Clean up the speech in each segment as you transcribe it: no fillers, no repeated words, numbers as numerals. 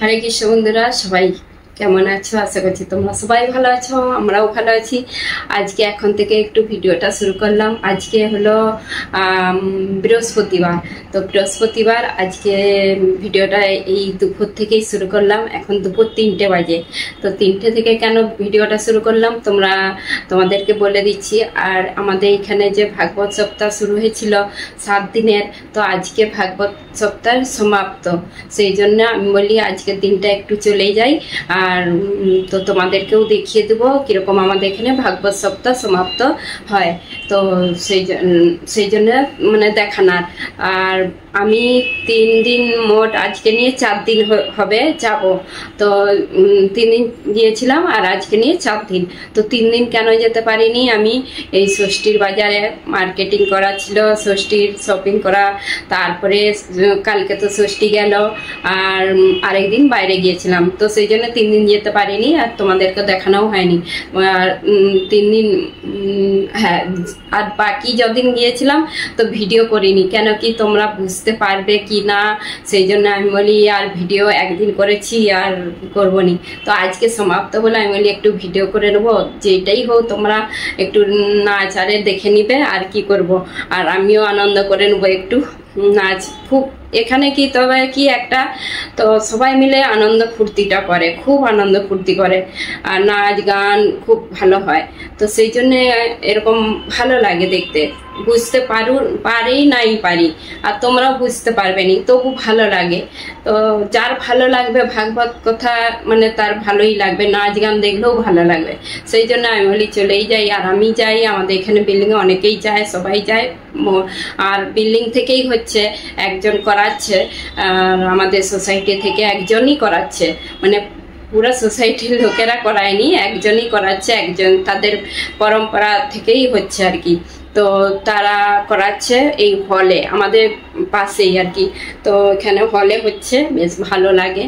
হরে কৃষ্ণ বন্ধুরা, সবাই কেমন আছো? আশা করছি তোমরা সবাই ভালো আছো, আমরাও ভালো আছি। আজকে এখন থেকে একটু ভিডিওটা শুরু করলাম। আজকে হলো বৃহস্পতিবার, তো বৃহস্পতিবার আজকে ভিডিওটা এই দুপুর থেকেই শুরু করলাম। এখন দুপুর 3টে বাজে, তো 3টে থেকে কেন ভিডিওটা শুরু করলাম তোমাদেরকে বলে দিচ্ছি। আর আমাদের এখানে যে ভাগবত সপ্তাহ শুরু হয়েছিল 7 দিনের, তো আজকে ভাগবত সপ্তাহ সমাপ্ত। সেই জন্য আমি বলি আজকের দিনটা একটু চলেই যাই, আর তো তোমাদেরকেও দেখিয়ে দেবো কিরকম আমাদের এখানে ভাগবত সপ্তাহ সমাপ্ত হয়। তো সেই জন্য মানে দেখানার। আর আমি 3 দিন মোট, আজকে নিয়ে 4 দিন হবে যাব। তো 3 দিন গিয়েছিলাম আর আজকে নিয়ে 4 দিন। তো 3 দিন কেন যেতে পারিনি, আমি এই ষষ্ঠীর বাজারে মার্কেটিং করা ছিল, ষষ্ঠীর শপিং করা, তারপরে কালকে তো ষষ্ঠী গেল, আর আরেকদিন বাইরে গিয়েছিলাম। তো সেই জন্য 3 দিন যেতে পারিনি, আর তোমাদেরকে দেখানোও হয়নি। আর 3 দিন হ্যাঁ, আর বাকি যদিন গিয়েছিলাম তো ভিডিও করিনি, কেন কি তোমরা বুঝতে পারবে কি না, সেই জন্য আমি বলি আর ভিডিও একদিন করেছি আর করবো নি। তো আজকে সমাপ্ত হলে আমি বলি একটু ভিডিও করে নেবো, যেটাই হোক তোমরা একটু নাচ আরে দেখে নিবে, আর কি করব। আর আমিও আনন্দ করে নেবো একটু। নাচ খুব এখানে কি, তবে কি একটা, তো সবাই মিলে আনন্দ ফুর্তিটা করে, খুব আনন্দ ফুর্তি করে, আর নাচ গান খুব ভালো হয়। তো সেই জন্যে এরকম ভালো লাগে দেখতে। বুঝতে পারি নাই পারি, আর তোমরাও বুঝতে পারবে নি, তবু ভালো লাগে। তো যার ভালো লাগবে ভাগবত কথা, মানে তার ভালোই লাগবে, নাচ গান দেখলেও ভালো লাগবে। সেই জন্য আমি বলি চলেই যাই। আর আমি যাই, আমাদের এখানে বিল্ডিংয়ে অনেকেই যায়, সবাই যায়। আর বিল্ডিং থেকেই হচ্ছে, একজন করাচ্ছে, আর আমাদের সোসাইটি থেকে একজনই করাচ্ছে, মানে পুরো সোসাইটির লোকেরা করায়নি, একজনই করাচ্ছে, একজন তাদের পরম্পরা থেকেই হচ্ছে আর কি। তো তারা করাচ্ছে এই হলে, আমাদের পাশেই আর কি। তো এখানে হলে হচ্ছে, বেশ ভালো লাগে।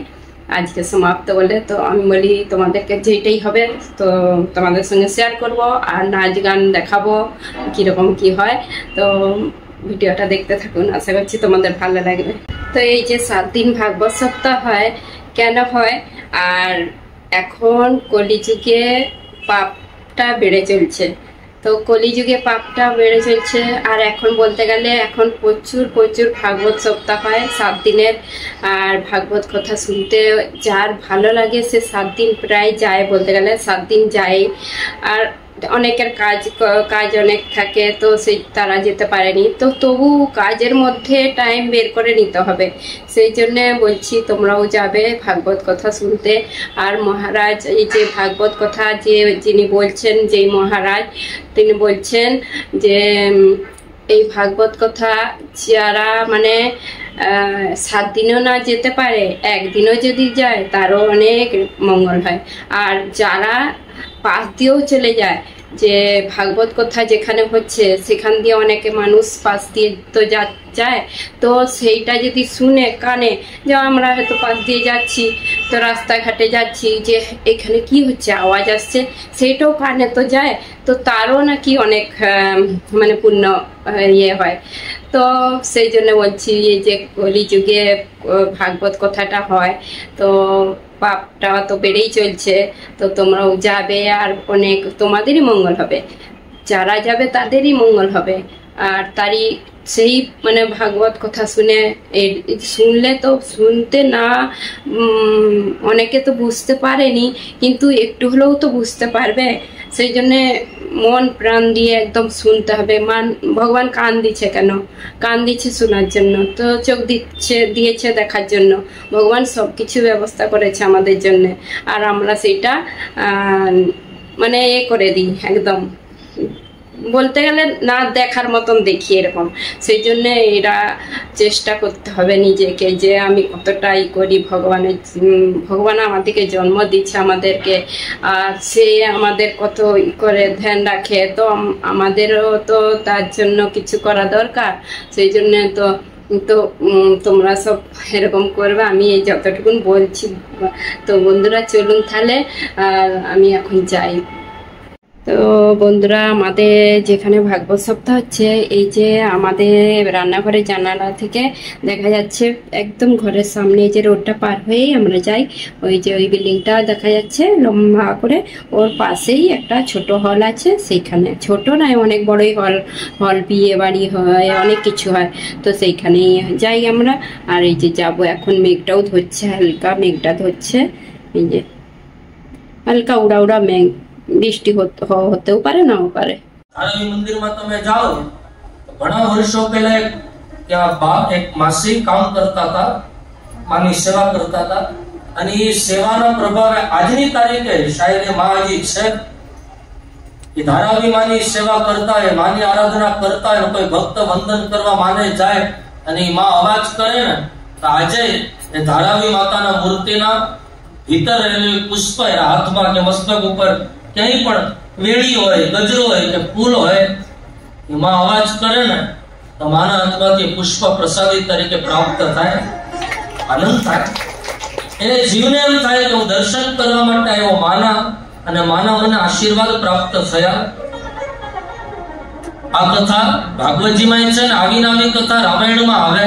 আজকে সমাপ্ত বলে, তো আমি বলি তোমাদেরকে যেটাই হবে তো তোমাদের সঙ্গে শেয়ার করব, আর নাচ গান দেখাবো কীরকম কি হয়। তো ভিডিওটা দেখতে থাকুন, আশা করছি তোমাদের ভালো লাগবে। তো এই যে 7 দিন ভাগবত সপ্তাহ হয়, কেন হয়? আর এখন কলিযুগে পাপটা বেড়ে চলছে, তো কলিযুগে পাপটা বেড়ে চলছে। আর এখন বলতে গেলে এখন প্রচুর প্রচুর ভাগবত সপ্তাহ হয় 7 দিনের। আর ভাগবত কথা শুনতে যার ভালো লাগে সে 7 দিন প্রায় যায়, বলতে গেলে 7 দিন যায়। আর অনেকের কাজ অনেক থাকে, তো সেই তারা যেতে পারেনি, তো তবু কাজের মধ্যে টাইম বের করে নিতে হবে। সেই জন্যে বলছি তোমরাও যাবে ভাগবত কথা শুনতে। আর মহারাজ এই যে ভাগবত কথা যিনি বলছেন, যেই মহারাজ, তিনি বলছেন যে এই ভাগবত কথা যারা মানে 7 দিনও না যেতে পারে, একদিনও যদি যায় তারও অনেক মঙ্গল হয়। আর যারা পাশ দিয়েও চলে যায়, যে ভাগবত কথা যেখানে হচ্ছে সেখান দিয়ে অনেকে মানুষ পাশ দিয়ে তো যায়, তো সেইটা যদি শুনে কানে, যে আমরা হয়তো পাশ দিয়ে যাচ্ছি, তো রাস্তাঘাটে যাচ্ছি, যে এখানে কি হচ্ছে, আওয়াজ আসছে, সেইটাও কানে তো যায়, তো তারও নাকি অনেক মানে পুণ্য ইয়ে হয়। তো সেই জন্য বলছি এই যে কলিযুগে ভাগবত কথাটা হয়, তো পাপটা তো বেড়েই চলছে। তো তোমরাও যাবে, আর অনেক তোমাদেরই মঙ্গল হবে, যারা যাবে তাদেরই মঙ্গল হবে। আর তারই সেই মানে ভাগবত কথা শুনলে তো শুনতে না, অনেকে তো বুঝতে পারেনি, কিন্তু একটু হলেও তো বুঝতে পারবে। সেই জন্যে মন প্রাণ দিয়ে একদম শুনতে হবে। ভগবান কান দিচ্ছে কেন? কান দিচ্ছে শোনার জন্য, তো চোখ দিয়েছে দেখার জন্য। ভগবান সব কিছু ব্যবস্থা করেছে আমাদের জন্য, আর আমরা সেইটা মানে করে দিই একদম, বলতে গেলে না দেখার মতন দেখি এরকম। সেই জন্য এরা চেষ্টা করতে হবে নিজেকে, যে আমি কতটাই করি। ভগবান আমাদেরকে জন্ম দিচ্ছে আমাদেরকে, আর সে আমাদের কত করে ধ্যান রাখে, তো আমাদেরও তো তার জন্য কিছু করা দরকার। সেই জন্য তো তোমরা সব এরকম করবে, আমি এই যতটুকুন বলছি। তো বন্ধুরা চলুন তাহলে, আর আমি এখন যাই। তো বন্ধুরা, আমাদের যেখানে ভাগবত সপ্তাহ হচ্ছে, এই যে আমাদের রান্নাঘরের জানালা থেকে দেখা যাচ্ছে একদম ঘরের সামনে যে রোডটা পার হয়েই আমরা যাই, ওই যে ওই বিল্ডিংটা দেখা যাচ্ছে লম্বা করে, ওর পাশেই একটা ছোট হল আছে। সেইখানে ছোট নয়, অনেক বড়ই হল বিয়ে বাড়ি হয়, অনেক কিছু হয়। তো সেইখানেই যাই আমরা। আর এই যে যাবো এখন, মেঘটাও ধরছে, হালকা মেঘটা ধরছে, এই যে হালকা উড়া উড়া মেঘ, বৃষ্টি હોતેও પારે ના પારે। ધારાવી મંદિરમાં તમે જાઓ તો ઘણા વર્ષો પહેલા ત્યાં બાપ એક માસી કામ કરતા હતા, માની સેવા કરતા હતા, અને એ સેવાના પ્રભાવે આજની તારીખે શાયદ એ માં હજી છે, એ ધારાવી માની સેવા કરતા હોય, માની આરાધના કરતા હોય, કોઈ ભક્ત વંદન કરવા માને જાય અને એ માં અવાજ કરે ને, તો આજે એ ધારાવી માતાના મૂર્તિના ભીતર રહેલું પુષ્પ હાથમાં કે મસ્તક ઉપર ક્યાંય પણ વેણી હોય, ગજરો હોય કે ફૂલ હોય, એમાં અવાજ કરે ને તો માના હાથમાંથી પુષ્પ પ્રસાદી તરીકે પ્રાપ્ત થાય, આનંદ થાય। એને જીવને એમ થાય કે હું દર્શન કરવા માટે આવ્યો માના, અને માના મને આશીર્વાદ પ્રાપ્ત થયા। આ કથા ભાગવતજીમાં છે ને, આવી નામી કથા રામાયણમાં આવે।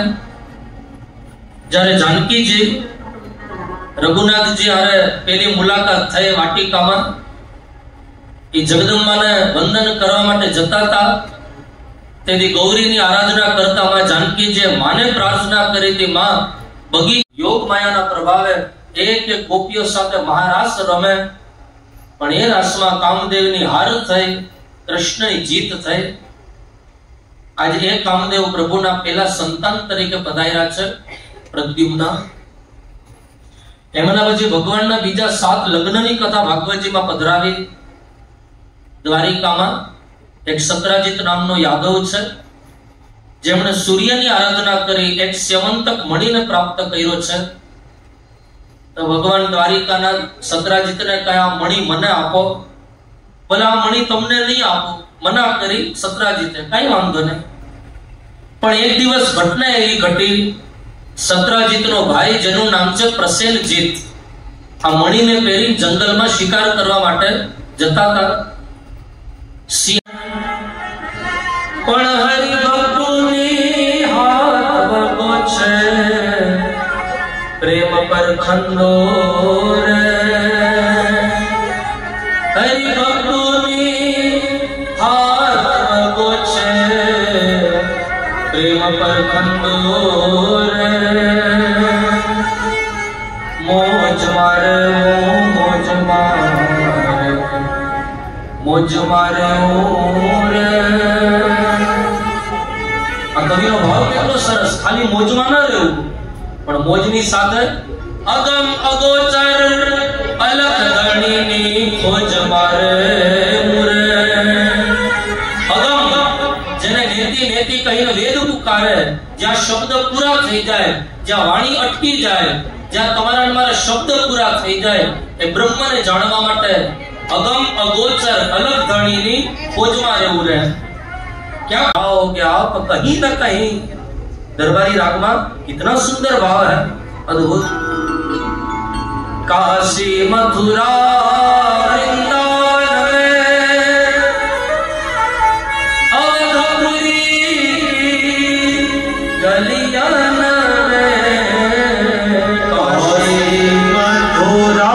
જ્યારે જાનકીજી રઘુનાથજી હારે પેલી મુલાકાત થઈ વાટિકામાં, એ જગદંબાને વંદન કરવા માટે જતા હતા, તેથી ગૌરીની આરાધના કરતા માં જાનકીજીએ માને પ્રાર્થના કરી હતી, માં બગી યોગ માયાના પ્રભાવે એક એક ગોપીઓ સાથે મહારાસ રમે, પણ એ રાસમાં કામદેવની હાર થઈ, કૃષ્ણની જીત થઈ। આજે એ કામદેવ પ્રભુના પહેલા સંતાન તરીકે પધાર્યા છે, પ્રદ્યુમ્ન। એમના પછી ભગવાનના બીજા 7 લગ્નની કથા ભાગવતજીમાં પધરાવી। દ્વારિકામાં એક સત્રાજીત નામનો યાદવ છે, જેમણે સૂર્યની આરાધના કરી એક સ્યવંતક મણીને પ્રાપ્ત કર્યો છે। તો ભગવાન દ્વારિકાના સત્રાજીતને કહ્યા, મણી મને આપો। બોલે આ મણી તમને નહીં આપો, મના કરી સત્રાજીતે। કઈ વાંધો નહીં, પણ એક દિવસ ઘટના એવી ઘટી, સત્રાજીતનો ભાઈ જેનું નામ છે પ્રસેનજીત, આ મણીને પહેરી જંગલમાં શિકાર કરવા માટે જતા હતા। પણ હરિભક્તોની હાથ ભગો છે, પ્રેમ પર ખંડો રે। હરિભક્તોની હાથ ભગો છે, પ્રેમ પર ખંડો રે। મોજ મારે મોજ મારે મોજ મારે રે। આ કવિનો ભાવ કેટલો સરસ, ખાલી મોજમાં ન રહેવું, પણ મોજની સાથે અગમ અગોચર અલખ ધણીની ખોજ મારે મુરે। અગમ જેને નેતિ નેતિ કહીને વેદ પુકારે, જ્યાં શબ્દ પૂરા થઈ જાય, જ્યાં વાણી અટકી જાય, જ્યાં તમારા મારા શબ્દ પૂરા થઈ જાય, એ બ્રહ્મને જાણવા માટે अगम अगोचर अलग धणीनी खोजમાં રહેવું રહે। क्या भाव कि आप कहीं न कहीं दरबारी राग में कितना सुंदर भाव है, अद्भुत। काशी मथुरा वृंदावन में अवधपुरी गलियान में, काशी मथुरा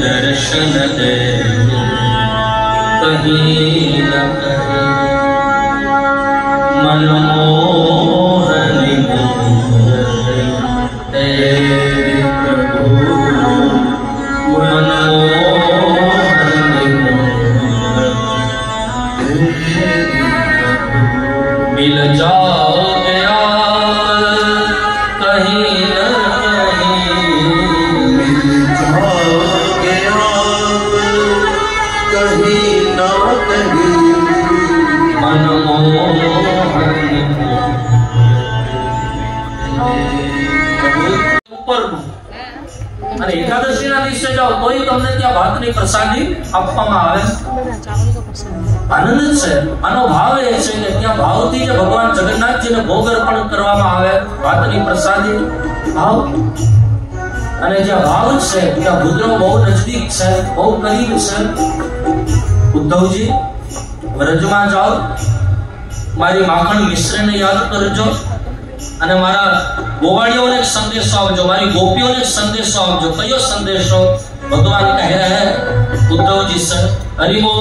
दर्शन दे कहीं न कहीं, मनमोहनी तेरी प्रभु, मनमोहनी मिल जाओगे आप कहीं न कहीं, कहीं ना कहीं। तोय तमने त्या भातनी प्रसादी आपवामां आवे। आनंद छे, आनो भाव ए छे के त्या भावथी जे भगवान जगन्नाथजी ने भोग अर्पण करवामां आवे भातनी प्रसादी भाव અને જે ભાવ છે ત્યાં ભૂદ્રો બહુ નજદીક છે, બહુ કરીબ છે। ઉદ્ધવજી વ્રજમાં જાઓ, મારી માખણ મિશ્રને યાદ કરજો અને મારા ગોવાળીઓને એક સંદેશો આપજો, મારી ગોપીઓને એક સંદેશો આપજો। કયો સંદેશો? ભગવાન કહે રહે ઉદ્ધવજી से हरि बोल।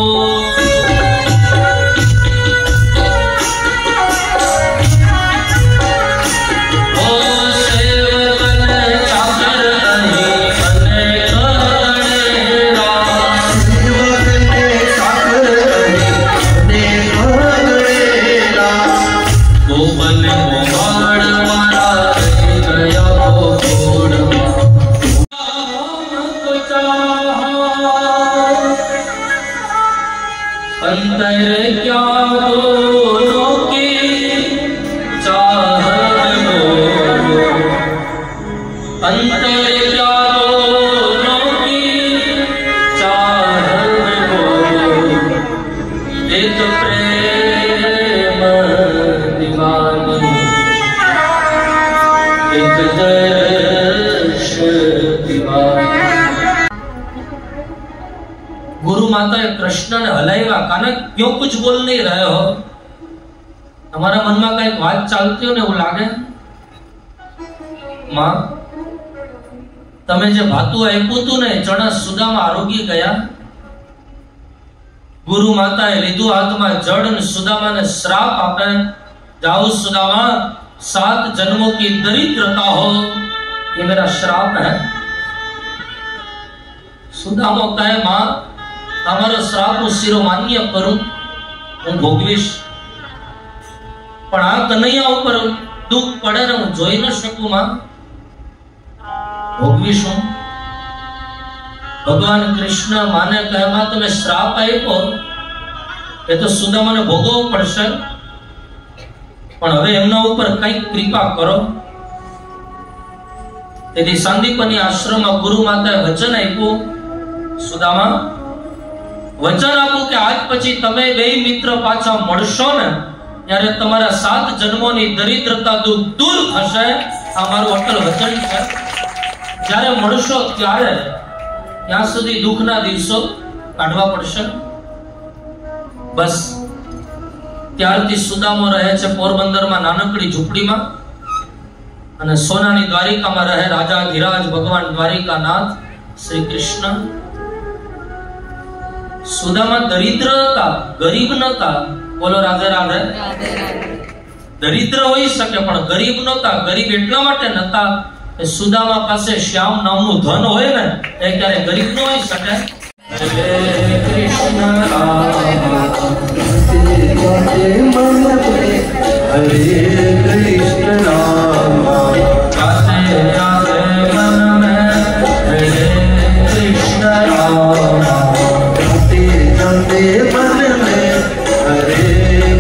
गुरु माता कृष्ण ने हलाया, काना क्यों कुछ बोल नहीं रहे हो? તમારા મનમાં કઈક વાત ચાલતી હોય ને એવું લાગે? માં, તમે જે ભાતું આપ્યું હતું ને ચણા સુદામા આરોગી ગયા। ગુરુ માતાએ લીધું હાથમાં જડ અને સુદામાને શ્રાપ આપે, જાઓ સુદાमा 7 जन्मों की दरिद्रता हो, ये मेरा श्राप है। सुदामा कहे मां તમારો શ્રાપ હું શિરોમાન્ય કરું, હું ભોગવીશ, પણ આ કનૈયા ઉપર દુઃખ પડે ને હું જોઈ ન શકું માં, ભોગવીશ હું। ભગવાન કૃષ્ણ માને કહે માં તમે શ્રાપ આપ્યો એ તો સુદામાને ભોગવવો પડશે, પણ હવે એમના ઉપર કંઈક કૃપા કરો। તેથી સાંદીપની આશ્રમમાં ગુરુ માતાએ વચન આપ્યું, સુદામા વચન આપું કે આજ પછી તમે બે મિત્ર પાછા મળશો ને ત્યારે તમારા 7 જન્મોની દરિદ્રતા દૂર થશે। આ મારું અટલ વચન છે। જ્યારે મળશો ત્યારે ત્યાં સુધી દુઃખના દિવસો કાઢવા પડશે। બસ ત્યારથી સુદામો રહે છે પોરબંદરમાં નાનકડી ઝૂંપડીમાં અને સોનાની દ્વારિકામાં રહે રાજાધિરાજ ભગવાન દ્વારિકાનાથ શ્રી કૃષ્ણ। સુદામા દરિદ્ર હતા, ગરીબ નતા। બોલો રાધે રાધે। દરિદ્ર હોઈ શકે પણ ગરીબ નતા। ગરીબ એટલા માટે નતા કે સુદામા પાસે શ્યામ નામનું ધન હોય ને એ ક્યારે ગરીબ ન હોઈ શકે। હરે કૃષ્ણ રામ હરે કૃષ્ણ રામ રાધે રાધે मन में हरे कृष्ण राम मन में हरे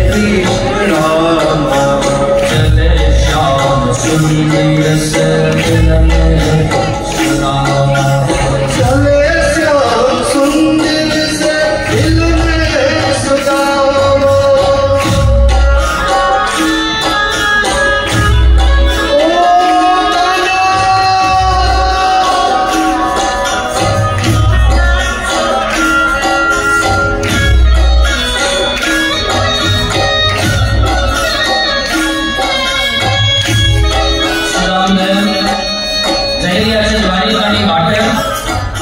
कृष्ण राम चले श्याम सुंदर से मिलन सुदामा, चले श्याम सुंदर से मिलन सुदामा।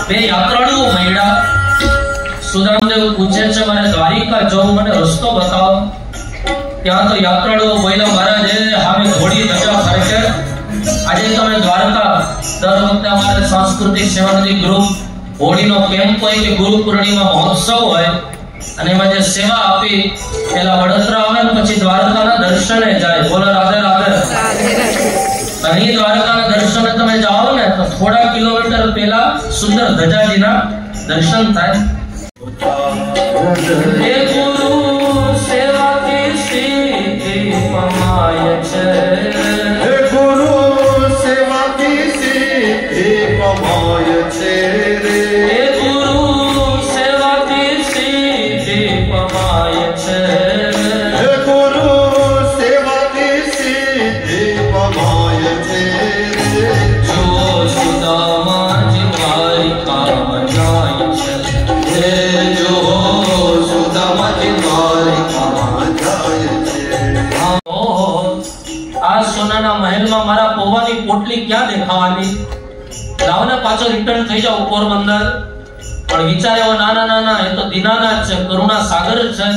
બે યાત્રાળુઓ મળ્યા। સુદામદેવ પૂછે છે મને દ્વારિકા જવું, મને રસ્તો બતાવો। ત્યાં તો યાત્રાળુઓ બોલ્યા મહારાજ હામે ઘોડી ધજા ફરકે આજે તમે દ્વારકા દર વખતે અમારે સાંસ્કૃતિક સેવાનિધિ ગ્રુપ હોળીનો કેમ્પ હોય કે ગુરુ પૂર્ણિમા મહોત્સવ હોય અને એમાં જે સેવા આપી પેલા વડોદરા આવે ને પછી દ્વારકાના દર્શને જાય। બોલો રાધે રાધે। અહીં દ્વારકાના દર્શને તમે જાઓ ને તો થોડા કિલોમીટર પહેલા સુંદર ધજાજીના દર્શન થાય। હે ગુરુ સેવા की सिद्धि पमाय छे, हे गुरु सेवा की सिद्धि पमाय छे रे। પોટલી ક્યાં દેખાવાની, લાવને પાછો રિટર્ન થઈ જાવ પોરબંદર. પણ વિચાર્યો નાના નાના એ તો દીનાનાથ છે, કરુણા સાગર છે,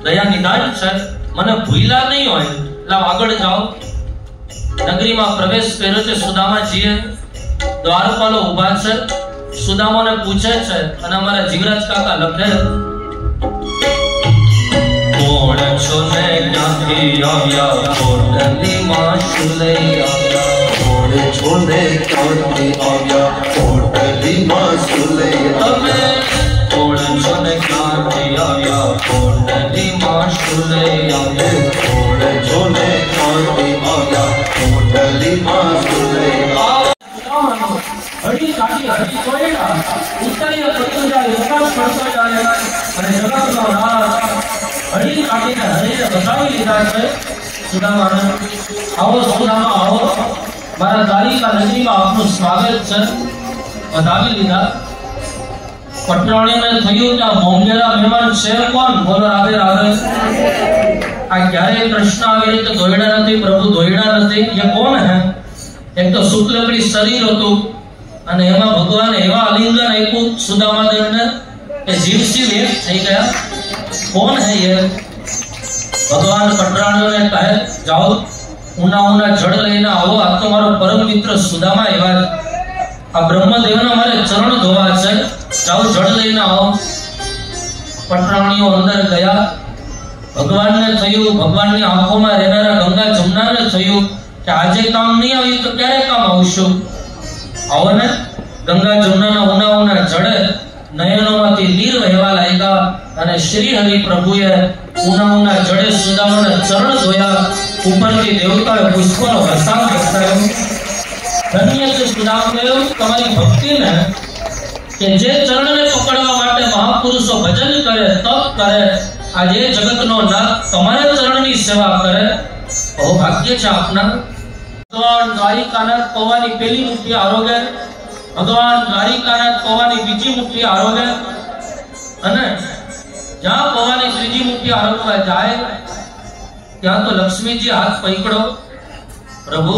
દયા નિધાન છે, મને ભૂલ્યા નહીં હોય, લાવ આગળ જાઓ. નગરીમાં પ્રવેશ કર્યો છે સુદામાજીએ. દ્વારપાલો ઉભા છે, સુદામાને પૂછે છે અને અમારા જીવરાજ કાકા લખે, કોણ છો ને ક્યાંથી આવ્યા, પોટલીમાં શું લઈ આવ્યા, કોણ છો ને ક્યાંથી આવ્યા, પોટલીમાં શું લઈ આવ્યા, તમે કોણ છો ને ક્યાંથી આવ્યા, પોટલીમાં શું લઈ આવ્યા, કોણ છો ને ક્યાંથી આવ્યા, પોટલીમાં શું લઈ આવ્યા. હળી કાઢી હળી કોયડા ઉતરીએ પડતો જાય, પ્રકાશ પડતો જાય અને જગતનો નાથ હળી કાઢીને હળીને બતાવી લીધા છે સુદામાને. આવો સુદામા આવો, મારા દ્વારિકા નગરીમાં આપનું સ્વાગત છે. બતાવી લીધા. પટરાણીને થયું કે આ મોંઘેરા મહેમાન છે કોણ? બોલો રાધે રાધે. આ ક્યારેય કૃષ્ણ આવી રીતે દોયડા નથી, પ્રભુ દોયડા નથી. એ કોણ હે? એક તો શુક્લકડી શરીર હતું અને એમાં ભગવાને એવા આલિંગન આપ્યું સુદામાદેવને કે જીવશિવ એક થઈ ગયા. કોણ હે એ? ભગવાન પટરાણીઓને કહે, જાઓ ઉના ઉના જળ લઈને આવો, આ તો મારો પરમ મિત્ર સુદામા એવા છે. આ બ્રહ્મદેવના મારે ચરણ ધોવા છે, જાઓ જળ લઈને આવો. પટરાણીઓ અંદર ગયા. ભગવાનને થયું, ભગવાનની આંખોમાં રહેનારા ગંગા જમનાને થયું કે આજે કામ નહીં આવ્યું તો ક્યારે કામ આવશું? આવો ને. ગંગા જમનાના ઉના ઉના જળે નયનોમાંથી નીર વહેવા લાગ્યા અને શ્રી હરિ પ્રભુએ ઉના ઉના જળે સુદામાના ચરણ ધોયા. ઉપરથી દેવતાએ પુષ્પોનો વરસાદ વરસાવ્યો. ધન્ય છે સુદામદેવ તમારી ભક્તિને, કે જે ચરણને પકડવા માટે મહાપુરુષો ભજન કરે, તપ કરે, આજે જગતનો નાથ તમારા ચરણની સેવા કરે. બહુ ભાગ્ય છે આપના. ભગવાન દ્વારિકાનાથ પૌવાની પેલી મુઠ્ઠી આરોગે, ભગવાન દ્વારિકાનાથ પૌવાની બીજી મુઠ્ઠી આરોગે અને જ્યાં પૌવાની ત્રીજી મુઠ્ઠી આરોગવા જાય ત્યાં તો લક્ષ્મીજી હાથ પકડો, પ્રભુ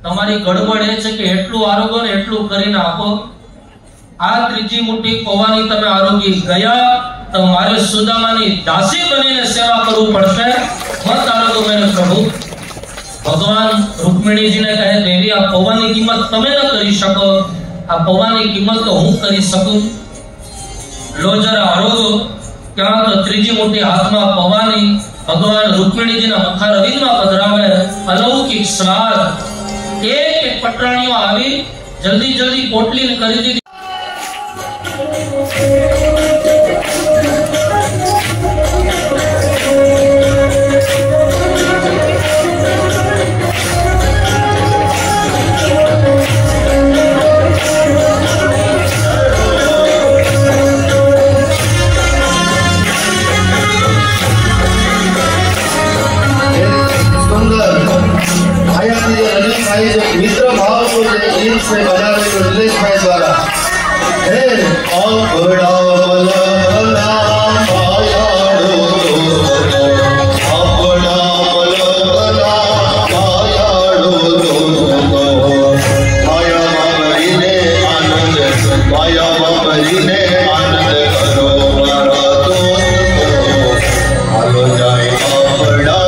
તમારી ગડબડ એ છે કે એટલું આરોગો ને એટલું કરીને આપો. આ ત્રીજી મુઠ્ઠી પૌવાની તમે આરોગી ગયા તો મારે સુદામાની દાસી બનીને સેવા કરવું પડશે. મત આરોગો મેને પ્રભુ. ભગવાન રૂકમિણીજીને કહે, દેવી આ પૌવાની કિંમત તમે ન કરી શકો, આ પૌવાની કિંમત તો હું કરી શકું. લો જરા આરોગો. ત્યાં તો ત્રીજી મુઠ્ઠી હાથમાં પૌવાની ભગવાન રૂકમિણીજીના મુખારવિંદમાં પધરાવે. અલૌકિક સ્વાદ. એક પટરાણીઓ આવી જલ્દી જલ્દી પોટલી કરી દીધી. मित्र भाव को गीत में बनाने को निलेश भाई द्वारा हे अपड़ा बलना मायाड़ो अपड़ा बलना मायाड़ो माया मामरीने आनंद करो मारा तो हालो जाए अपड़ा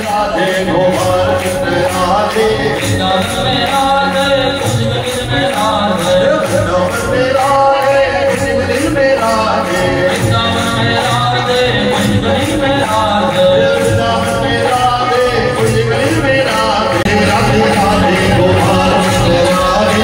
राधे गोपाल कृष्ण राधे वृंदावन में राधे कृष्ण में राधे वृंदावन में राधे कृष्ण में राधे वृंदावन में राधे कृष्ण में राधे वृंदावन में राधे कृष्ण में राधे राधे राधे गोपाल कृष्ण राधे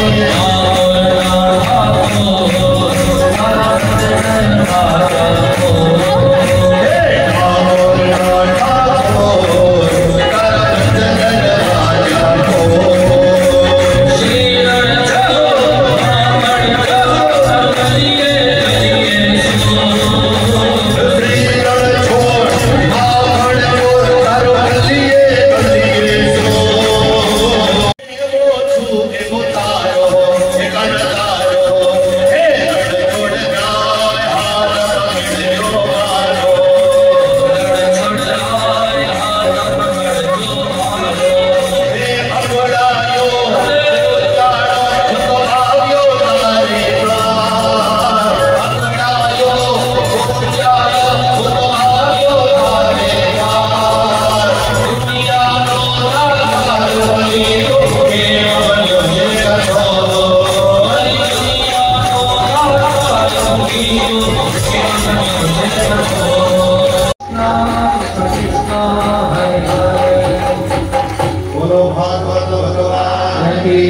बोलो भागवत भगवान की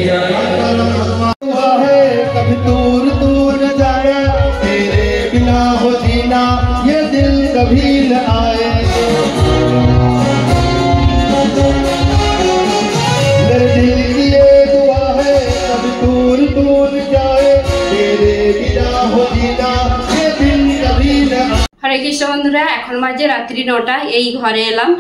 जय। कभी दूर दूर जाए तेरे बिना हो जीना ये दिल कभी न आए। मेरे दिल की ये दुआ है कभी दूर दूर जाए तेरे बिना हो जीना ये दिल कभी न आए। হরে কৃষ্ণ বন্ধুরা, এখন বাজে রাত্রি 9টা। এই ঘরে এলাম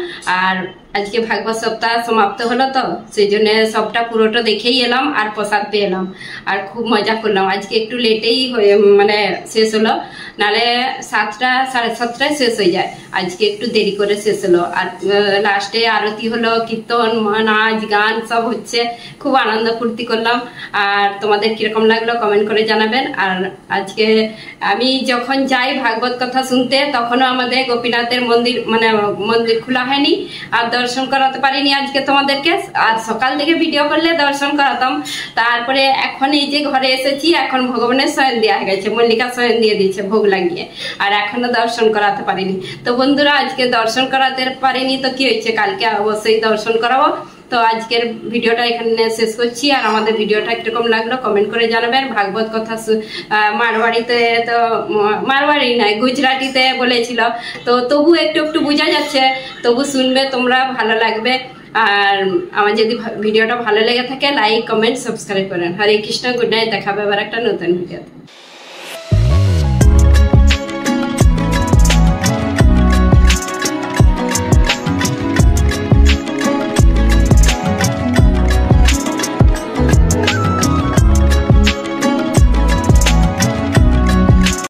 আর আজকে ভাগবত সপ্তাহ সমাপ্ত হলো, তো সেই জন্য সবটা পুরোটা দেখেই এলাম আর প্রসাদ পেয়ে এলাম আর খুব মজা করলাম। আজকে একটু লেটেই মানে শেষ হলো, নালে 7টা 7:30টায় শেষ হয়ে যায়। আজকে একটু দেরি করে শেষ হলো আর লাস্টে আরতি হলো, কীর্তন, নাচ গান সব হচ্ছে, খুব আনন্দ ফুর্তি করলাম। আর তোমাদের কিরকম লাগলো কমেন্ট করে জানাবেন। আর আজকে আমি যখন যাই ভাগবত কথা শুনতে তখনও আমাদের গোপীনাথের মন্দির খোলা হয়নি আর দর্শন করাতে পারিনি আজকে তোমাদেরকে। আর সকাল থেকে ভিডিও করলে দর্শন করাতাম, তারপরে এখন এই যে ঘরে এসেছি, এখন ভগবানের শয়ন দেওয়া গেছে, মল্লিকা শয়ন দিয়ে দিয়েছে ভোগ লাগিয়ে, আর এখনো দর্শন করাতে পারিনি। তো বন্ধুরা আজকে দর্শন করাতে পারিনি তো কি হয়েছে, কালকে অবশ্যই দর্শন করাবো। তো আজকের ভিডিওটা এখানে শেষ করছি। আর আমাদের ভিডিওটা কিরকম লাগলো কমেন্ট করে জানাবেন। ভাগবত কথা মারওয়াড়িতে, তো মারওয়াড়ি নয় গুজরাটিতে বলেছিল, তো তবু একটু একটু বোঝা যাচ্ছে, তবু শুনবে তোমরা, ভালো লাগবে। আর আমার যদি ভিডিওটা ভালো লেগে থাকে লাইক কমেন্ট সাবস্ক্রাইব করেন। হরে কৃষ্ণ, গুড নাইট, দেখাবে আবার একটা নতুন ভিডিওতে।